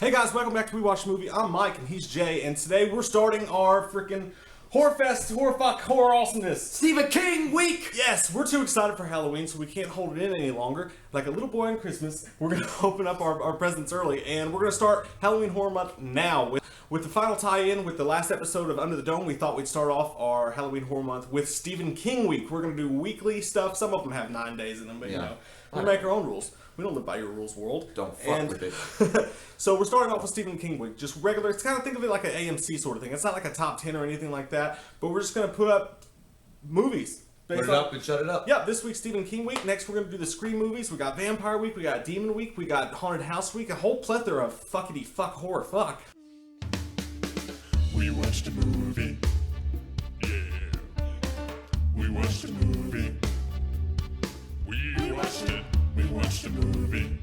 Hey guys, welcome back to We Watch Movie. I'm Mike and he's Jay, and today we're starting our freaking horror fest, horror fuck, horror awesomeness. Stephen King week! Yes, we're too excited for Halloween, so we can't hold it in any longer. Like a little boy on Christmas, we're going to open up our presents early, and we're going to start Halloween Horror Month now. With the final tie-in with the last episode of Under the Dome, we thought we'd start off our Halloween Horror Month with Stephen King week. We're going to do weekly stuff. Some of them have 9 days in them, but you know, we'll make our own rules. We don't live by your rules, world. Don't fuck with it. So we're starting off with Stephen King week, just regular. It's kind of, think of it like an AMC sort of thing. It's not like a top 10 or anything like that, but we're just going to put up movies. Put it up and shut it up. Yeah, this week's Stephen King week. Next we're going to do the Scream movies. We got Vampire week, we got Demon week, we got Haunted House week, a whole plethora of fuckity fuck horror fuck. We watched a movie. Yeah. We watched a movie. We watched it. We watched a movie.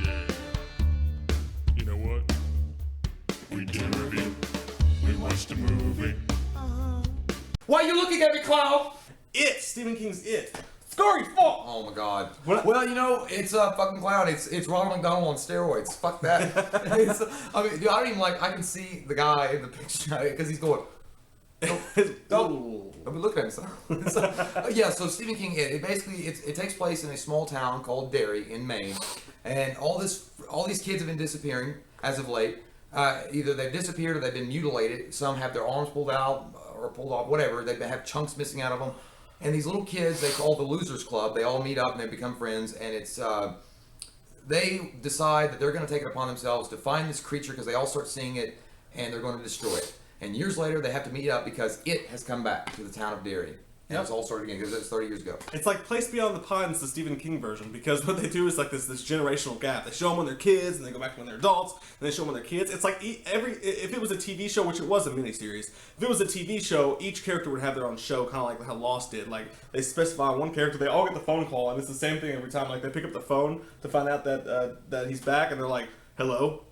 Yeah. You know what? We did a review. We watched a movie. Why are you looking at me, clown? It! Stephen King's It. Scary fuck! Oh my god. What? Well, you know, it's a fucking clown. It's Ronald McDonald on steroids. Fuck that. I mean, dude, I don't even like, I can see the guy in the picture because he's going, I've been looking at him. So Stephen King, it basically it takes place in a small town called Derry in Maine, and all these kids have been disappearing as of late. Either they've disappeared or they've been mutilated. Some have their arms pulled out or pulled off, whatever. They have chunks missing out of them. And these little kids, they call the Losers Club. They all meet up and they become friends, and it's they decide that they're going to take it upon themselves to find this creature because they all start seeing it, and they're going to destroy it. And years later, they have to meet up because it has come back to the town of Derry. And it's all started again because it's 30 years ago. It's like Place Beyond the Pines, the Stephen King version, because what they do is like this generational gap. They show them when they're kids, and they go back to when they're adults, and they show them when they're kids. It's like if it was a TV show, which it was a miniseries, if it was a TV show, each character would have their own show, kind of like how Lost did. Like they specify one character, they all get the phone call, and it's the same thing every time. Like they pick up the phone to find out that he's back, and they're like, "Hello."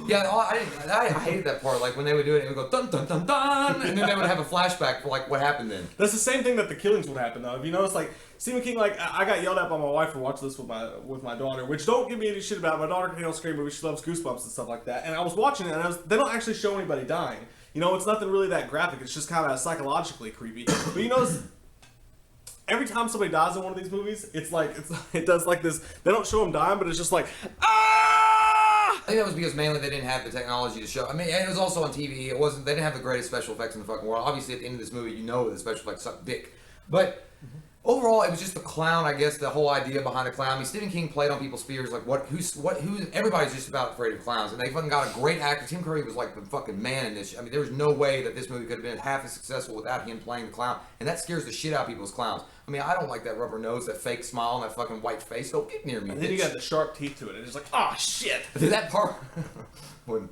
Yeah, I hated that part. Like when they would do it, it would go dun dun dun dun, and then they would have a flashback for like what happened then. That's the same thing that the killings would happen though. If you notice, like Stephen King, like I got yelled at by my wife for watching this with my daughter, which don't give me any shit about. My daughter can handle scary movies. She loves Goosebumps and stuff like that. And I was watching it, and they don't actually show anybody dying. You know, it's nothing really that graphic. It's just kind of psychologically creepy. But you notice, every time somebody dies in one of these movies, it does like this. They don't show them dying, but it's just like I think that was because mainly they didn't have the technology to show. I mean, and it was also on TV. They didn't have the greatest special effects in the fucking world. Obviously, at the end of this movie, you know the special effects suck dick. But overall, it was just the clown. I guess the whole idea behind a clown. I mean, Stephen King played on people's fears. Like everybody's just about afraid of clowns, and they fucking got a great actor. Tim Curry was like the fucking man in this. I mean, there was no way that this movie could have been half as successful without him playing the clown, and that scares the shit out of people's clowns. I mean, I don't like that rubber nose, that fake smile, and that fucking white face. Don't get near me. And then you got the sharp teeth to it. And it's like, oh shit. That part when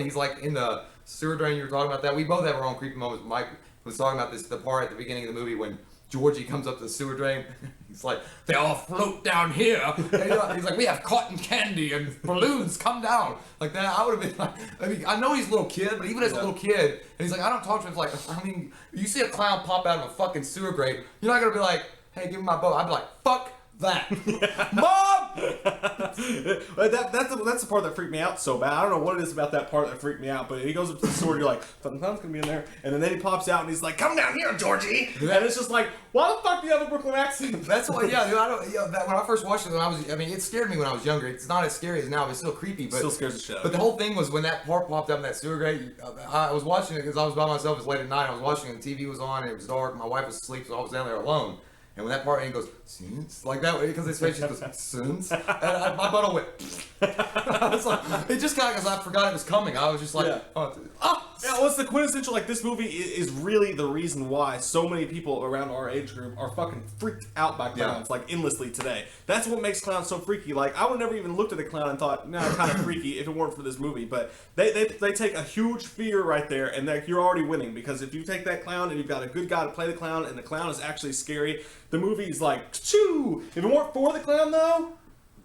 he's like in the sewer drain, you were talking about that. We both have our own creepy moments. Mike was talking about the part at the beginning of the movie when Georgie comes up to the sewer drain. He's like, they all float down here. And he's like, we have cotton candy and balloons come down. Like that, I would have been like, I mean, I know he's a little kid, but even as a little kid, and he's like, I don't talk to him. It's like, I mean, you see a clown pop out of a fucking sewer grate, you're not going to be like, hey, give me my boat. I'd be like, fuck that. Mom! That's the part that freaked me out so bad. I don't know what it is about that part that freaked me out, but he goes up to the sword, you're like, something's gonna be in there, and then he pops out and he's like, come down here, Georgie! And it's just like, why the fuck do you have a Brooklyn accent? That's what, yeah, dude, when I first watched it, it scared me when I was younger. It's not as scary as now, but it's still creepy. But still scares the shit out. But the whole thing was when that part popped up in that sewer grate, I was watching it because I was by myself. It was late at night. I was watching it, the TV was on, and it was dark. My wife was asleep, so I was down there alone. And when that part, and he goes, "Sins," like that, because his face just goes, "Sins," and my butthole went. I was like, it just kind of, because I forgot it was coming. I was just like, Yeah, well, it's the quintessential, like, this movie is really the reason why so many people around our age group are fucking freaked out by clowns, like, endlessly today. That's what makes clowns so freaky. Like, I would never even looked at a clown and thought, nah, kind of freaky if it weren't for this movie. But they take a huge fear right there, and you're already winning, because if you take that clown and you've got a good guy to play the clown, and the clown is actually scary, the movie's like, choo! If it weren't for the clown, though...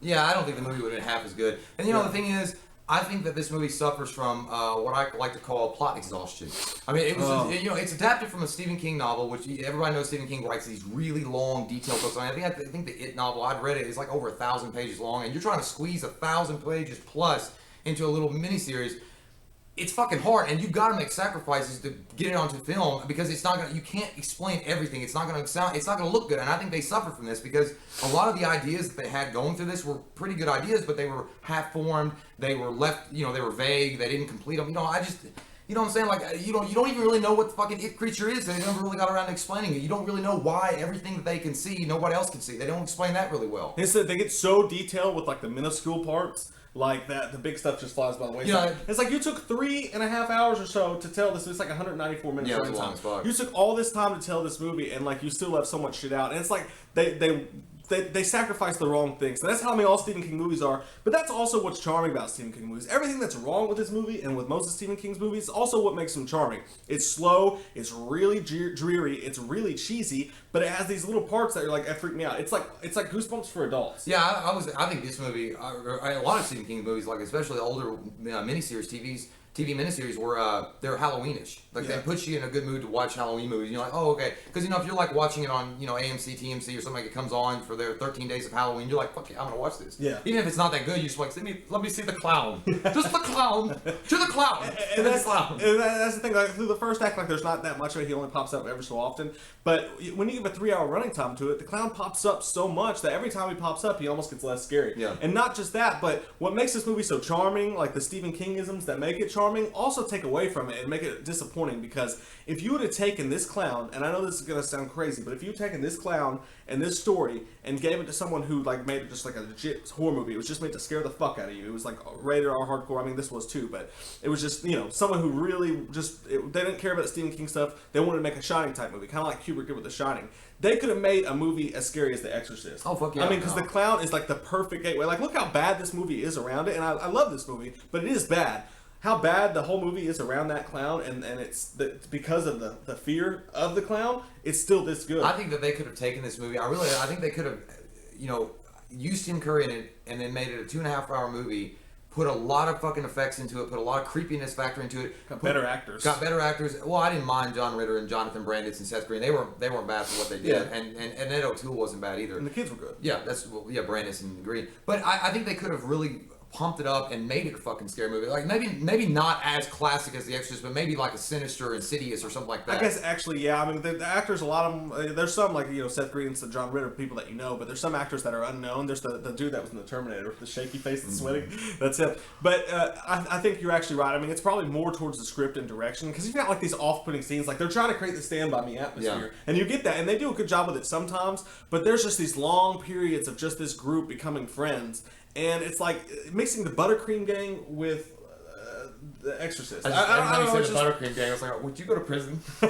Yeah, I don't think the movie would have been half as good. And you know, the thing is, I think that this movie suffers from what I like to call plot exhaustion. I mean, it was it's adapted from a Stephen King novel, which everybody knows Stephen King writes these really long, detailed books. I think the It novel, I'd read it, is like over 1,000 pages long, and you're trying to squeeze 1,000 pages plus into a little miniseries. It's fucking hard, and you've got to make sacrifices to get it onto film because it's not gonna. You can't explain everything. It's not gonna sound. It's not gonna look good, and I think they suffer from this because a lot of the ideas that they had going through this were pretty good ideas, but they were half-formed. They were left. They were vague. They didn't complete them. I just. You know what I'm saying? Like, you don't even really know what the fucking it creature is. They never really got around to explaining it. You don't really know why everything that they can see, nobody else can see. They don't explain that really well. They get so detailed with like the minuscule parts. Like that, the big stuff just flies by the wayside. It's like you took 3.5 hours or so to tell this. It's like 194 minutes. Yeah, it was long as fuck. You took all this time to tell this movie, and like you still left so much shit out. And it's like they sacrifice the wrong things. And that's how all Stephen King movies are. But that's also what's charming about Stephen King movies. Everything that's wrong with this movie and with most of Stephen King's movies is also what makes them charming. It's slow. It's really dreary. It's really cheesy. But it has these little parts that are like, that freak me out. It's like Goosebumps for adults. Yeah, I think this movie, a lot of Stephen King movies, like especially the older miniseries, TV miniseries were they're Halloweenish. Like they put you in a good mood to watch Halloween movies. You're like, oh okay, because if you're like watching it on AMC, TMC or something like it comes on for their 13 days of Halloween, you're like, fuck yeah, I'm gonna watch this. Yeah. Even if it's not that good, you just like, let me see the clown, just the clown, to the clown, and that's the thing. Like through the first act, like there's not that much of it. He only pops up ever so often. But when you give a 3-hour running time to it, the clown pops up so much that every time he pops up, he almost gets less scary. Yeah. And not just that, but what makes this movie so charming, like the Stephen King-isms that make it charming, also take away from it and make it disappointing. Because if you would have taken this clown, and I know this is gonna sound crazy, but if you had taken this clown and this story and gave it to someone who like made it just like a legit horror movie, it was just made to scare the fuck out of you. It was like rated R hardcore. I mean, this was too, but it was just someone who really they didn't care about the Stephen King stuff. They wanted to make a Shining type movie, kind of like Kubrick did with The Shining. They could have made a movie as scary as The Exorcist. Oh fuck yeah! I mean, because the clown is like the perfect gateway. Like, look how bad this movie is around it, and I love this movie, but it is bad. How bad the whole movie is around that clown, and it's because of the fear of the clown, it's still this good. I think that they could have taken this movie. I think they could have, used Tim Curry in it and then made it a 2.5-hour movie. Put a lot of fucking effects into it. Put a lot of creepiness factor into it. Got better actors. Well, I didn't mind John Ritter and Jonathan Brandis and Seth Green. They weren't bad for what they did. Yeah. And Ed O'Toole wasn't bad either. And the kids were good. Yeah, Brandis and Green. But I think they could have really pumped it up and made it a fucking scary movie. Like maybe not as classic as The Exorcist, but maybe like a Sinister, Insidious, or something like that. I guess actually, yeah. I mean, the actors, a lot of them. There's some like Seth Green and John Ritter, people that you know, but there's some actors that are unknown. There's the dude that was in the Terminator with the shaky face and sweating. That's it. But I think you're actually right. I mean, it's probably more towards the script and direction because you've got like these off-putting scenes. Like they're trying to create the Stand By Me atmosphere, and you get that, and they do a good job with it sometimes. But there's just these long periods of just this group becoming friends. And it's like mixing the Buttercream Gang with the Exorcist. Every time you said the Buttercream Gang, I was like, would you go to prison? Yeah,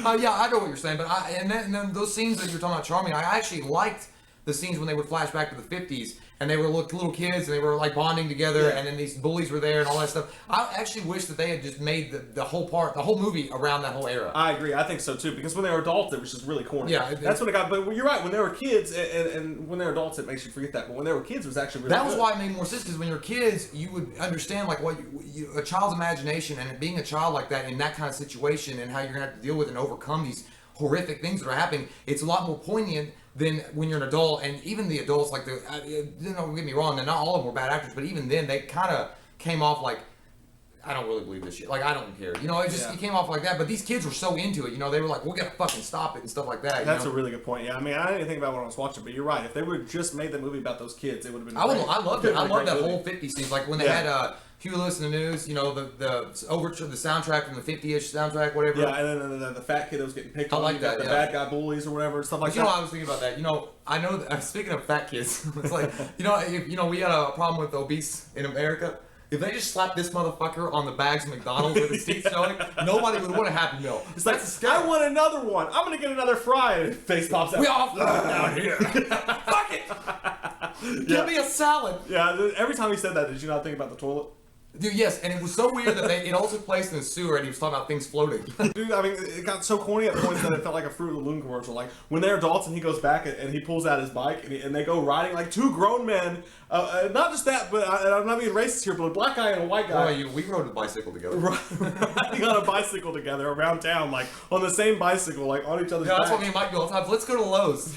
I know what you're saying. But and then those scenes that you're talking about charming, I actually liked the scenes when they would flash back to the 50s and they were little kids and they were like bonding together and then these bullies were there and all that stuff. I actually wish that they had just made the whole movie around that whole era. I agree. I think so too. Because when they were adults, it was just really corny. Yeah, that's when it got. But you're right. When they were kids and when they're adults, it makes you forget that. But when they were kids, it was actually really. That was why it made more sense. Because when you're kids, you would understand like what a child's imagination and being a child like that in that kind of situation and how you're gonna have to deal with and overcome these horrific things that are happening. It's a lot more poignant than when you're an adult, and even the adults, like don't get me wrong, not all of them were bad actors, but even then they kind of came off like, I don't really believe this shit. Like I don't care, it came off like that. But these kids were so into it, they were like, we're gonna fucking stop it and stuff like that. That's a really good point. Yeah, I mean, I didn't think about when I was watching, but you're right. If they would have just made the movie about those kids, it would have been. I loved it. I loved that whole 50s scenes, like when they had Huey Lewis in the News, the overture, the soundtrack from the 50-ish soundtrack, whatever. Yeah, and then the fat kid that was getting picked on. I like that. The bad guy bullies or whatever, stuff like that. I was thinking about that. I know that, speaking of fat kids, it's like, if, we had a problem with obese in America. If they just slapped this motherfucker on the bags of McDonald's with his teeth showing, nobody would want a Happy Meal. It's like, I want another one. I'm going to get another fry. And face pops out. We all down here. Fuck it. Give me a salad. Yeah, every time he said that, did you not think about the toilet? Dude, yes, and it was so weird that it all took place in the sewer, and he was talking about things floating. Dude, I mean, it got so corny at points that it felt like a Fruit of the Loom commercial. Like, when they're adults and he goes back and he pulls out his bike and they go riding like two grown men. Not just that, but I'm not being racist here, but a black guy and a white guy. We rode a bicycle together. Riding on a bicycle together around town, like, on the same bicycle, like, on each other's Yeah, that's backs. what me and Mike do all the time. Let's go to Lowe's.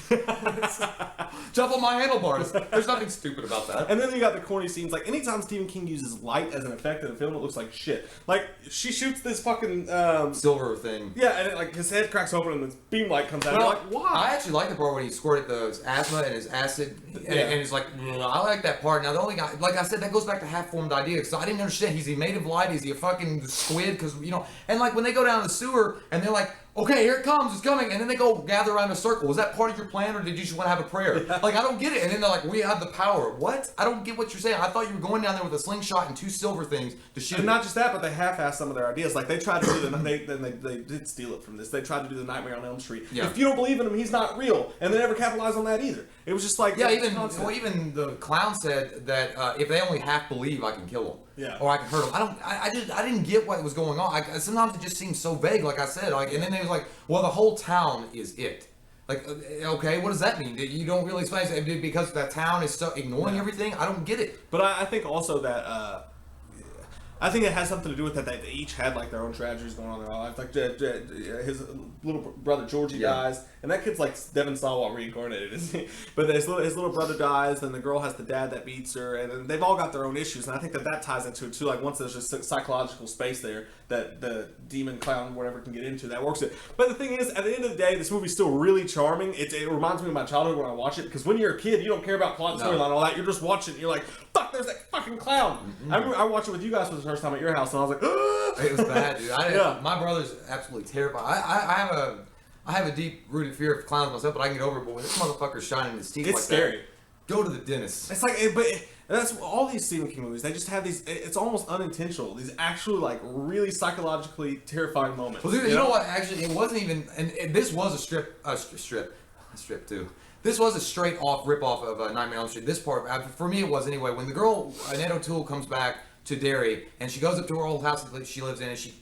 Jump on my handlebars. There's nothing stupid about that. And then you got the corny scenes. Like, anytime Stephen King uses light as an effect in a film, it looks like shit. Like, she shoots this fucking Silver thing. yeah, and like his head cracks open and this beam light comes out. Well, You're like, why? I actually like the part when he squirted the asthma and his acid, and he's like, I like that part. Now the only guy, like I said, that goes back to half-formed ideas. So I didn't understand. Is he made of light? Is he a fucking squid? Because and like when they go down the sewer and they're like, okay, here it comes, it's coming, and then they go gather around in a circle. Was that part of your plan, or did you just want to have a prayer? Like, I don't get it. And then they're like, we have the power. What? I don't get what you're saying. I thought you were going down there with a slingshot and two silver things to shoot. And not just that, but they half-assed some of their ideas. Like, they tried to do they did steal it from this. They tried to do the Nightmare on Elm Street. Yeah. If you don't believe in him, he's not real. And they never capitalized on that either. It was just like... Yeah, even the clown said that if they only half believe, I can kill them. Yeah. Or I can hurt them. I didn't get what was going on. Sometimes it just seems so vague, like I said. Like, and then they was like, well, the whole town is it. Like, okay, what does that mean? You don't really explain it because that town is so ignoring everything. I don't get it. But I think also that... I think it has something to do with that they each had like their own tragedies going on in their life. Like his little brother Georgie dies, and that kid's like Devin Sawa reincarnated, isn't he? But his little brother dies, then the girl has the dad that beats her, and they've all got their own issues. And I think that ties into it too. Like once there's just psychological space there that the demon clown whatever can get into, that works it. But the thing is, at the end of the day, this movie's still really charming. It reminds me of my childhood when I watch it, because when you're a kid, you don't care about plot, storyline, all that. You're just watching. You're like, fuck, there's that fucking clown. Mm-hmm. I watched it with you guys for the first time at your house, and I was like, ah! It was bad, dude. My brother's absolutely terrified. I have a deep rooted fear of clowns myself, but I can get over it. But when this motherfucker's shining his teeth, It's like scary. that, go to the dentist. It's like, but that's all these Stephen King movies. They just have these. It's almost unintentional. These actually like really psychologically terrifying moments. Well, dude, you know what? Actually, it wasn't even. And this was a strip too. This was a straight off rip off of Nightmare on Elm Street. This part, for me, it was anyway. When the girl Annette O'Toole comes back to Derry, and she goes up to her old house that she lives in, and she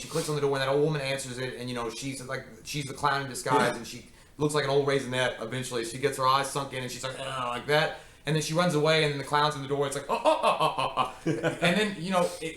clicks on the door, and that old woman answers it, and she's the clown in disguise, and she looks like an old raisinette. Eventually, she gets her eyes sunk in, and she's like, like that, and then she runs away, and then the clown's in the door. It's like, and then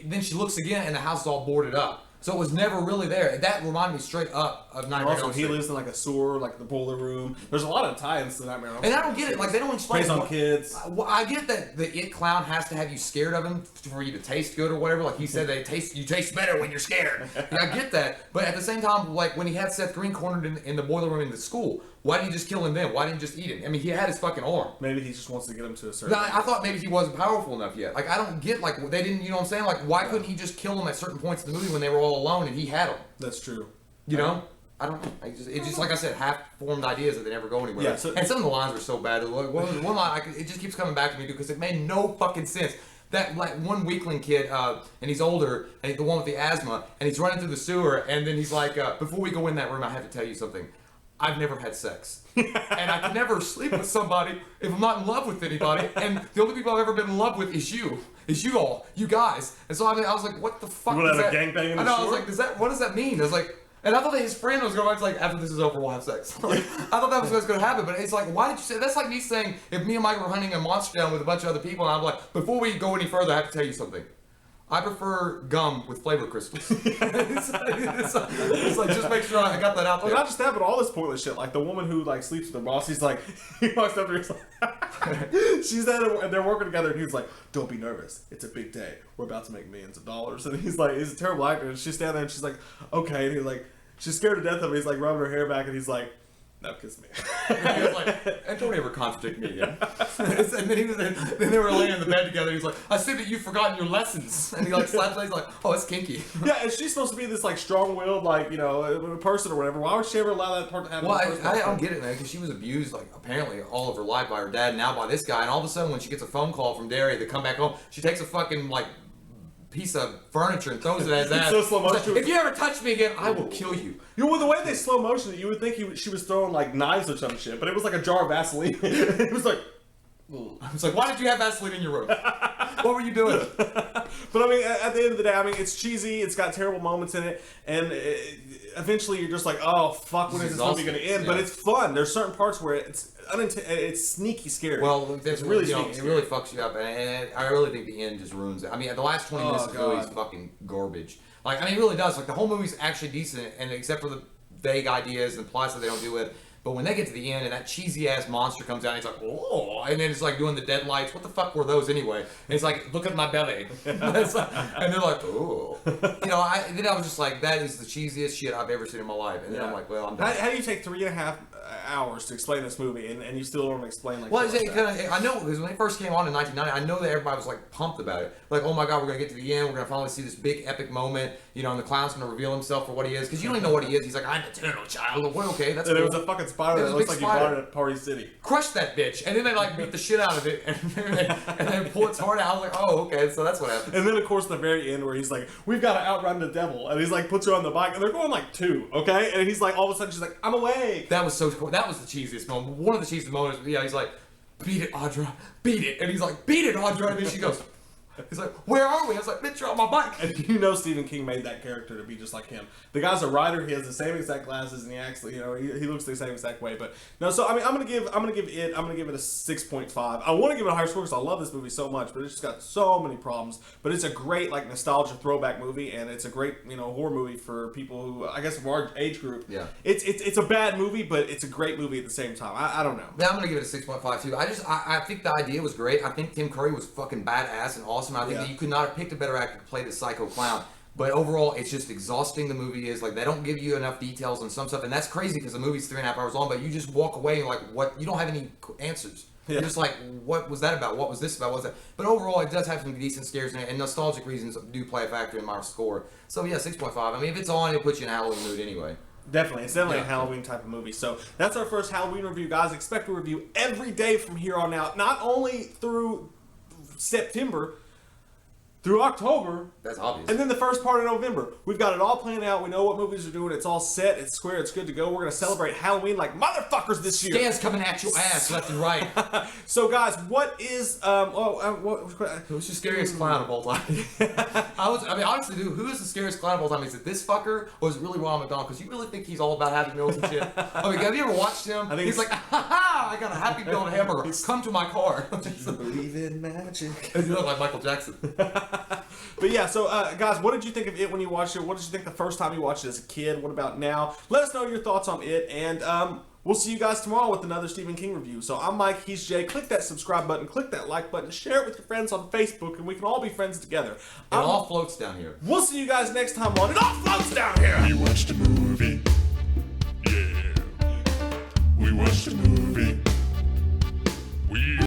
then she looks again, and the house is all boarded up. So it was never really there. That reminded me straight up of Nightmare on Elm Street. He lives in like a sewer, like the boiler room. There's a lot of tie-ins to Nightmare on Elm Street. And I don't get it. Like, they don't explain. Plays on kids. I get that the It clown has to have you scared of him for you to taste good or whatever. Like he said, you taste better when you're scared. And I get that. But at the same time, like when he had Seth Green cornered in the boiler room in the school, why didn't you just kill him then? Why didn't you just eat him? I mean, he had his fucking arm. Maybe he just wants to get him to a certain... I thought maybe he wasn't powerful enough yet. Like, I don't get, like, they didn't, you know what I'm saying? Like, why couldn't he just kill him at certain points in the movie when they were all alone and he had them? That's true. You know? I don't know. It's just like I said, half-formed ideas that they never go anywhere. Yeah, and some of the lines were so bad. One line, it just keeps coming back to me because it made no fucking sense. That like one weakling kid, and he's older, and he's the one with the asthma, and he's running through the sewer, and then he's like, before we go in that room, I have to tell you something. I've never had sex. And I can never sleep with somebody if I'm not in love with anybody. And the only people I've ever been in love with is you. Is you all. You guys. And so I was like, what the fuck you is that? A gangbang in the I know, sewer? I was like, what does that mean? I was like, and I thought that his friend was going to like, after this is over, we'll have sex. Like, I thought that was what's going to happen. But it's like, why did you say, that's like me saying, if me and Mike were hunting a monster down with a bunch of other people, and I'm like, before we go any further, I have to tell you something. I prefer gum with flavor crystals. it's like, just make sure I got that out there. Well, not just that, but all this pointless shit. Like the woman who like sleeps with her boss, he's like, he walks up to her, he's like, she's there and they're working together, and he's like, don't be nervous. It's a big day. We're about to make millions of dollars. And he's like, he's a terrible actor. And she's standing there and she's like, okay. And he's like, she's scared to death of him. He's like rubbing her hair back, and he's like, now kiss me. He was like, and don't ever contradict me again. And then they were laying in the bed together. He's like, I see that you've forgotten your lessons. And he like slaps her. He's like, oh, it's kinky. Yeah, and she's supposed to be this like strong-willed, like person or whatever. Why would she ever allow that part to happen? Well, I don't get it, man. Because she was abused, like apparently all of her life by her dad, and now by this guy. And all of a sudden, when she gets a phone call from Derry to come back home, she takes a fucking like piece of furniture and throws it at his ass. So slow motion. Like, if you ever touch me again, I will kill you. With the way they slow motion it, you would think she was throwing like knives or some shit, but it was like a jar of Vaseline. It was like, I was like, why did you have Vaseline in your room? What were you doing? But I mean, at the end of the day, I mean, it's cheesy. It's got terrible moments in it, and eventually you're just like, oh fuck, when is this movie going to end? Yeah. But it's fun. There's certain parts where it's sneaky scary. Well, it's really sneaky. It really fucks you up, and I really think the end just ruins it. I mean, the last 20 minutes of the movie is fucking garbage. Like, I mean, it really does. Like, the whole movie's actually decent, and except for the vague ideas and plots that they don't do with. But when they get to the end and that cheesy ass monster comes out, and it's like, oh, and then it's like doing the deadlights. What the fuck were those anyway? And it's like, look at my belly, and they're like, oh, then I was just like, that is the cheesiest shit I've ever seen in my life. And then I'm like, well, I'm done. How do you take 3.5 hours to explain this movie, and you still don't want to explain like? Well, I know because when it first came on in 1990, I know that everybody was like pumped about it. Like, oh my god, we're gonna get to the end, we're gonna finally see this big epic moment, and the clown's gonna reveal himself for what he is, because you don't even know what he is. He's like, I'm an eternal child. Well, okay, that's cool. There was a fucking spider that looks like you bought it at Party City. Crush that bitch, and then they like beat the shit out of it, and then pull its heart out. I was like, oh, okay, so that's what happened. And then of course the very end where he's like, we've got to outrun the devil, and he's like puts her on the bike, and they're going like 2, okay, and he's like all of a sudden she's like, I'm awake. That was so cool. That was the cheesiest moment. One of the cheesiest moments. Yeah, he's like, beat it, Audra, beat it, and he's like, beat it, Audra, and then she goes. He's like, where are we? I was like, bitch, you're on my bike. And Stephen King made that character to be just like him. The guy's a writer. He has the same exact glasses, and he acts, he looks the same exact way. But no, so I mean, I'm gonna give it a 6.5. I want to give it a higher score because I love this movie so much, but it's just got so many problems. But it's a great like nostalgia throwback movie, and it's a great horror movie for people who I guess of our age group. Yeah, it's a bad movie, but it's a great movie at the same time. I don't know. Yeah, I'm gonna give it a 6.5 too. I think the idea was great. I think Tim Curry was fucking badass and awesome. I think that you could not have picked a better actor to play the psycho clown. But overall, it's just exhausting. The movie is like they don't give you enough details on some stuff, and that's crazy because the movie's 3.5 hours long. But you just walk away and like, what? You don't have any answers. Yeah. You're just like, what was that about? What was this about? What was that? But overall, it does have some decent scares in it, and nostalgic reasons do play a factor in my score. So yeah, 6.5. I mean, if it's on, it'll put you in a Halloween mood anyway. Definitely. It's definitely a Halloween type of movie. So that's our first Halloween review, guys. Expect a review every day from here on out, not only through September, through October. That's obvious. And then the first part of November. We've got it all planned out. We know what movies are doing. It's all set. It's square. It's good to go. We're going to celebrate Halloween like motherfuckers this year. Stan's coming at your ass left and right. So, guys, what is... who's the scariest clown of all time? Honestly, dude, who is the scariest clown of all time? Is it this fucker or is it really Ronald McDonald? Because you really think he's all about Happy Meals and shit? I mean, have you ever watched him? He's like, ha-ha, I got a Happy Meal and hamburger. Come to my car. Do you believe in magic? You look like Michael Jackson. But yeah, so guys, what did you think of it when you watched it? What did you think the first time you watched it as a kid? What about now? Let us know your thoughts on it, and we'll see you guys tomorrow with another Stephen King review. So I'm Mike, he's Jay. Click that subscribe button, click that like button, share it with your friends on Facebook, and we can all be friends together. It all floats down here. We'll see you guys next time on It All Floats Down Here. We watched a movie. Yeah. We watched a movie.